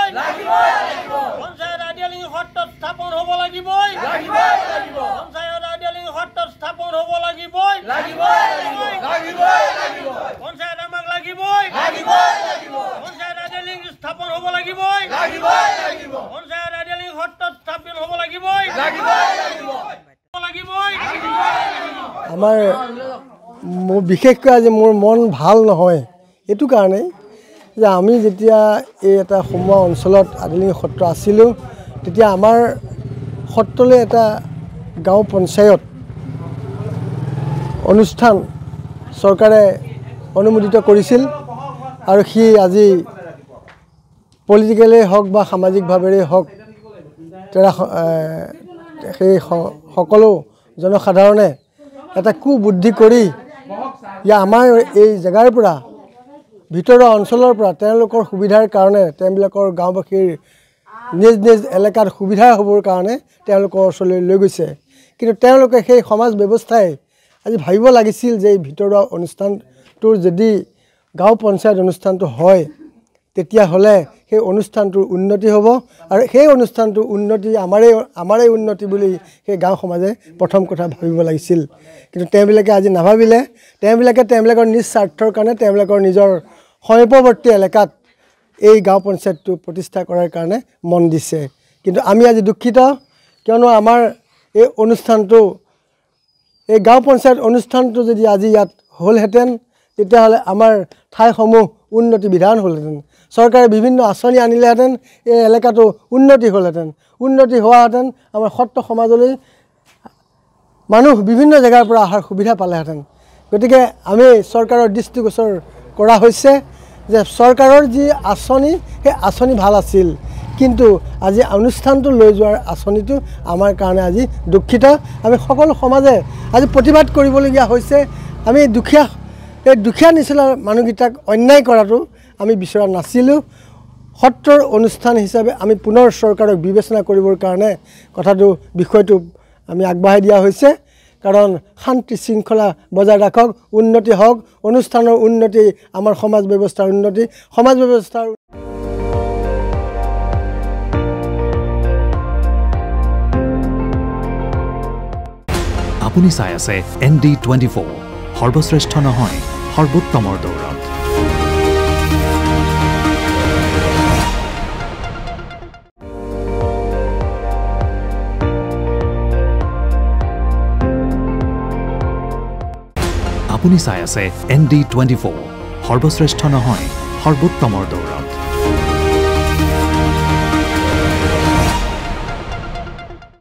পঞ্চায়ত আইডিয়ালিং সত্ৰ স্থাপন হ'ব লাগিবই পঞ্চায়ত আইডিয়ালিং সত্ৰ স্থাপন হ'ব লাগিবই পঞ্চায়ত আমাক লাগিবই পঞ্চায়ত আইডিয়ালিং স্থাপন হ'ব লাগিবই পঞ্চায়ত আইডিয়ালিং সত্ৰ স্থাপন হ'ব লাগিবই আমাৰ বিশেষকৈ আজি মোৰ মন ভাল নহয় এইটো কাৰণেই যে আমি যেতিয়া এই এটা সমুৱা অঞ্চলত আদিলিং সত্ৰ আছিলোঁ তেতিয়া আমাৰ সত্ৰলৈ এটা গাঁও পঞ্চায়ত অনুষ্ঠান চৰকাৰে অনুমোদিত কৰিছিল আৰু সি আজি পলিটিকেলেই হওক বা সামাজিকভাৱেই হওক সেই সকলো জনসাধাৰণে এটা কুবুদ্ধি কৰি আমাৰ এই জেগাৰ পৰা ভিতৰৰ অঞ্চলৰ পৰা তেওঁলোকৰ সুবিধাৰ কাৰণে তেওঁলোকৰ গাঁওবাসীৰ নিজ নিজ এলেকাত সুবিধা হ'বৰ কাৰণে তেওঁলোকৰ ওচৰলৈ লৈ গৈছে কিন্তু তেওঁলোকে সেই সমাজ ব্যৱস্থাই আজি ভাবিব লাগিছিল যে এই ভিতৰুৱা অনুষ্ঠানটোৰ যদি গাঁও পঞ্চায়ত অনুষ্ঠানটো হয় তেতিয়াহ'লে সেই অনুষ্ঠানটোৰ উন্নতি হ'ব আৰু সেই অনুষ্ঠানটোৰ উন্নতি আমাৰেই উন্নতি বুলি সেই গাঁও সমাজে প্ৰথম কথা ভাবিব লাগিছিল কিন্তু তেওঁলোকে আজি নাভাবিলে তেওঁলোকৰ নিজ স্বাৰ্থৰ কাৰণে তেওঁলোকৰ নিজৰ সমীপৱৰ্তী এলেকাত এই গাঁও পঞ্চায়তটো প্ৰতিষ্ঠা কৰাৰ কাৰণে মন দিছে কিন্তু আমি আজি দুখিত কিয়নো আমাৰ এই অনুষ্ঠানটো এই গাঁও পঞ্চায়ত অনুষ্ঠানটো যদি আজি ইয়াত হ'লহেঁতেন তেতিয়াহ'লে আমাৰ ঠাইসমূহ উন্নতি বিধান হ'লহেঁতেন চৰকাৰে বিভিন্ন আঁচনি আনিলেহেঁতেন এই এলেকাটো উন্নতি হ'লহেঁতেন উন্নতি হোৱাহেঁতেন আমাৰ সত্ৰ সমাজলৈ মানুহ বিভিন্ন জেগাৰ পৰা অহাৰ সুবিধা পালেহেঁতেন গতিকে আমি চৰকাৰৰ দৃষ্টিগোচৰ কৰা হৈছে যে চৰকাৰৰ যি আঁচনি সেই আঁচনি ভাল আছিল কিন্তু আজি অনুষ্ঠানটো লৈ যোৱাৰ আঁচনিটো আমাৰ কাৰণে আজি দুখিত আমি সকলো সমাজে আজি প্ৰতিবাদ কৰিবলগীয়া হৈছে আমি এই দুখীয়া নিচিনা মানুহকেইটাক অন্যায় কৰাটো আমি বিচৰা নাছিলোঁ সত্ৰৰ অনুষ্ঠান হিচাপে আমি পুনৰ চৰকাৰক বিবেচনা কৰিবৰ কাৰণে বিষয়টো আমি আগবঢ়াই দিয়া হৈছে কাৰণ শান্তি শৃংখলা বজাই ৰাখক উন্নতি হওক অনুষ্ঠানৰ উন্নতি আমাৰ সমাজ ব্যৱস্থাৰ উন্নতি সমাজ ব্যৱস্থাৰ আপুনি চাই আছে ND24 সৰ্বশ্ৰেষ্ঠ নহয় সৰ্বোত্তমৰ দৌৰত আপুনি চাই আছে ND24 সৰ্বশ্ৰেষ্ঠ নহয় সৰ্বোত্তমৰ দৌৰত